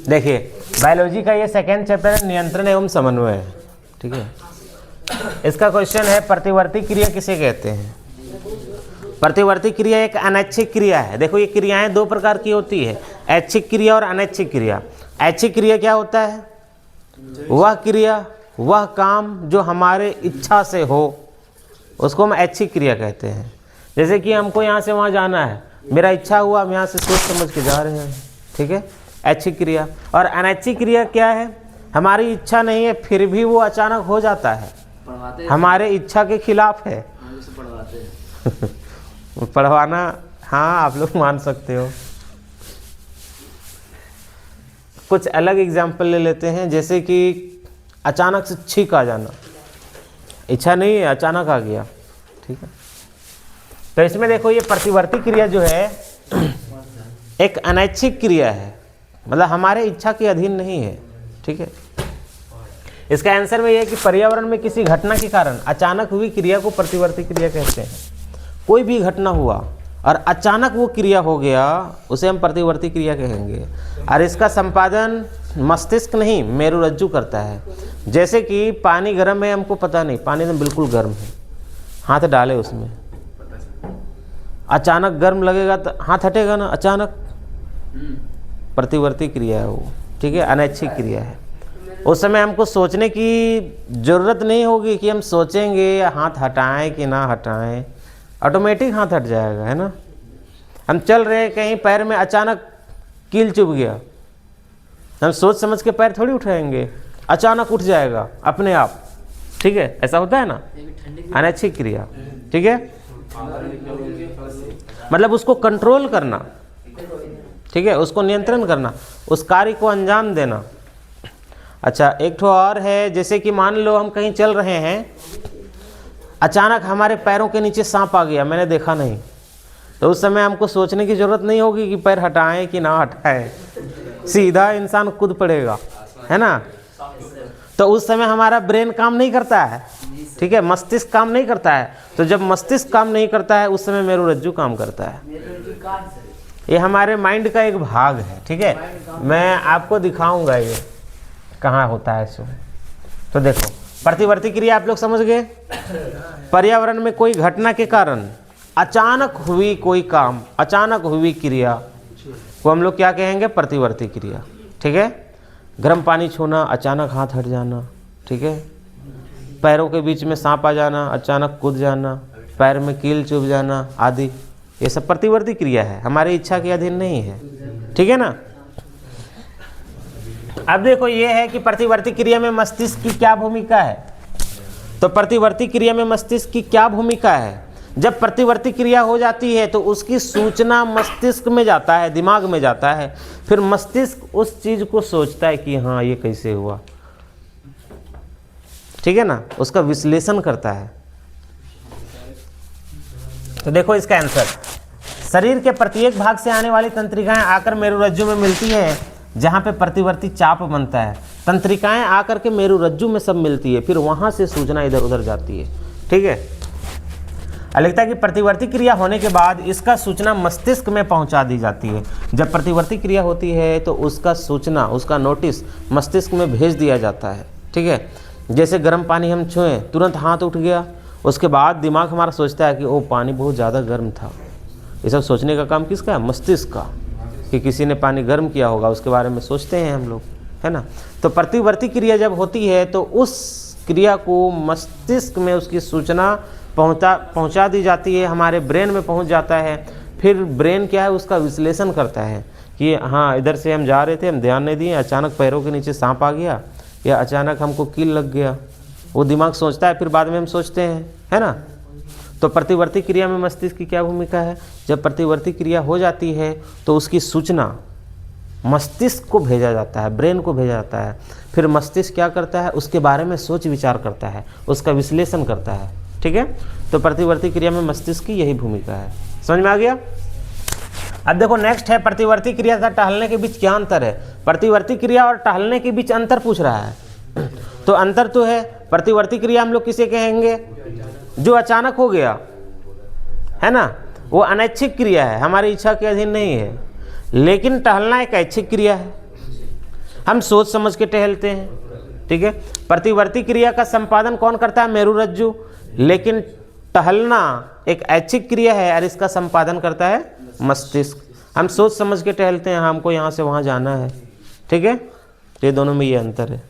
देखिए बायोलॉजी का ये सेकेंड चैप्टर है, नियंत्रण एवं समन्वय, ठीक है। इसका क्वेश्चन है प्रतिवर्ती क्रिया किसे कहते हैं। प्रतिवर्ती क्रिया एक अनैच्छिक क्रिया है। देखो ये क्रियाएं दो प्रकार की होती है, ऐच्छिक क्रिया और अनैच्छिक क्रिया। ऐच्छिक क्रिया क्या होता है, वह क्रिया वह काम जो हमारे इच्छा से हो उसको हम ऐच्छिक क्रिया कहते हैं। जैसे कि हमको यहाँ से वहाँ जाना है, मेरा इच्छा हुआ, हम यहाँ से सोच समझ के जा रहे हैं, ठीक है, ऐच्छिक क्रिया। और अनैच्छिक क्रिया क्या है, हमारी इच्छा नहीं है फिर भी वो अचानक हो जाता है, हमारे इच्छा के खिलाफ है। पढ़वाना, हाँ आप लोग मान सकते हो। कुछ अलग एग्जाम्पल ले लेते हैं, जैसे कि अचानक से छींक आ जाना, इच्छा नहीं है अचानक आ गया, ठीक है। तो इसमें देखो ये प्रतिवर्ती क्रिया जो है एक अनैच्छिक क्रिया है, मतलब हमारे इच्छा के अधीन नहीं है, ठीक है। इसका आंसर में यह है कि पर्यावरण में किसी घटना के कारण अचानक हुई क्रिया को प्रतिवर्ती क्रिया कहते हैं। कोई भी घटना हुआ और अचानक वो क्रिया हो गया उसे हम प्रतिवर्ती क्रिया कहेंगे। और इसका संपादन मस्तिष्क नहीं मेरुरज्जु करता है। जैसे कि पानी गर्म है, हमको पता नहीं, पानी तो बिल्कुल गर्म है, हाथ डाले उसमें, अचानक गर्म लगेगा तो हाथ हटेगा ना अचानक, प्रतिवर्ती क्रिया है वो, ठीक है, अनैच्छिक क्रिया है। उस समय हमको सोचने की ज़रूरत नहीं होगी कि हम सोचेंगे हाथ हटाएं कि ना हटाएं, ऑटोमेटिक हाथ हट जाएगा, है ना। हम चल रहे हैं कहीं, पैर में अचानक कील चुभ गया, हम सोच समझ के पैर थोड़ी उठाएंगे, अचानक उठ जाएगा अपने आप, ठीक है, ऐसा होता है ना, अनैच्छिक क्रिया, ठीक है। मतलब उसको कंट्रोल करना, ठीक है, उसको नियंत्रण करना, उस कार्य को अंजाम देना। अच्छा एक ठो और है, जैसे कि मान लो हम कहीं चल रहे हैं, अचानक हमारे पैरों के नीचे सांप आ गया, मैंने देखा नहीं, तो उस समय हमको सोचने की ज़रूरत नहीं होगी कि पैर हटाएं कि ना हटाएं, सीधा इंसान कूद पड़ेगा, है ना। तो उस समय हमारा ब्रेन काम नहीं करता है, ठीक है, मस्तिष्क काम नहीं करता है। तो जब मस्तिष्क काम नहीं करता है उस समय मेरुरज्जु काम करता है। ये हमारे माइंड का एक भाग है, ठीक है, मैं आपको दिखाऊंगा ये कहाँ होता है इसमें। तो देखो प्रतिवर्ती क्रिया आप लोग समझ गए। पर्यावरण में कोई घटना के कारण अचानक हुई कोई काम, अचानक हुई क्रिया को हम लोग क्या कहेंगे, प्रतिवर्ती क्रिया, ठीक है। गर्म पानी छूना, अचानक हाथ हट जाना, ठीक है, पैरों के बीच में सांप आ जाना, अचानक कूद जाना, पैर में कील चुभ जाना आदि, ये सब प्रतिवर्ती क्रिया है, हमारी इच्छा के अधीन नहीं है, ठीक है ना। अब देखो ये है कि प्रतिवर्ती क्रिया में मस्तिष्क की क्या भूमिका है। तो प्रतिवर्ती क्रिया में मस्तिष्क की क्या भूमिका है, जब प्रतिवर्ती क्रिया हो जाती है तो उसकी सूचना मस्तिष्क में जाता है, दिमाग में जाता है, फिर मस्तिष्क उस चीज को सोचता है कि हाँ ये कैसे हुआ, ठीक है ना, उसका विश्लेषण करता है। तो देखो इसका आंसर, शरीर के प्रत्येक भाग से आने वाली तंत्रिकाएं आकर मेरुरज्जु में मिलती है, जहां पे प्रतिवर्ती चाप बनता है। तंत्रिकाएं आकर के मेरुरज्जु में सब मिलती है, फिर वहां से सूचना इधर उधर जाती है, ठीक है। लिखता है कि प्रतिवर्ती क्रिया होने के बाद इसका सूचना मस्तिष्क में पहुंचा दी जाती है। जब प्रतिवर्ती क्रिया होती है तो उसका सूचना, उसका नोटिस मस्तिष्क में भेज दिया जाता है, ठीक है। जैसे गर्म पानी हम छुएं, तुरंत हाथ उठ गया, उसके बाद दिमाग हमारा सोचता है कि ओ पानी बहुत ज़्यादा गर्म था। ये सब सोचने का काम किसका है, मस्तिष्क का, कि किसी ने पानी गर्म किया होगा, उसके बारे में सोचते हैं हम लोग, है ना। तो प्रतिवर्ती क्रिया जब होती है तो उस क्रिया को मस्तिष्क में उसकी सूचना पहुंचा दी जाती है, हमारे ब्रेन में पहुंच जाता है। फिर ब्रेन क्या है, उसका विश्लेषण करता है कि हाँ इधर से हम जा रहे थे, हम ध्यान नहीं दिए, अचानक पैरों के नीचे सांप आ गया, या अचानक हमको कील लग गया। वो दिमाग सोचता है, फिर बाद में हम सोचते हैं, है ना। तो प्रतिवर्ती क्रिया में मस्तिष्क की क्या भूमिका है, जब प्रतिवर्ती क्रिया हो जाती है तो उसकी सूचना मस्तिष्क को भेजा जाता है, ब्रेन को भेजा जाता है। फिर मस्तिष्क क्या करता है, उसके बारे में सोच विचार करता है, उसका विश्लेषण करता है, ठीक है। तो प्रतिवर्ती क्रिया में मस्तिष्क की यही भूमिका है। समझ में आ गया। अब देखो नेक्स्ट है, प्रतिवर्ती क्रिया तथा टहलने के बीच क्या अंतर है। प्रतिवर्ती क्रिया और टहलने के बीच अंतर पूछ रहा है। तो अंतर तो है, प्रतिवर्ती क्रिया हम लोग किसे कहेंगे, जो अचानक हो गया, है ना, वो अनैच्छिक क्रिया है, हमारी इच्छा के अधीन नहीं है। लेकिन टहलना एक ऐच्छिक क्रिया है, हम सोच समझ के टहलते हैं, ठीक है। प्रतिवर्ती क्रिया का संपादन कौन करता है? मेरुरज्जु। लेकिन टहलना एक ऐच्छिक क्रिया है और इसका संपादन करता है मस्तिष्क। हम सोच समझ के टहलते हैं, हमको यहाँ से वहाँ जाना है, ठीक है। तो ये दोनों में ये अंतर है।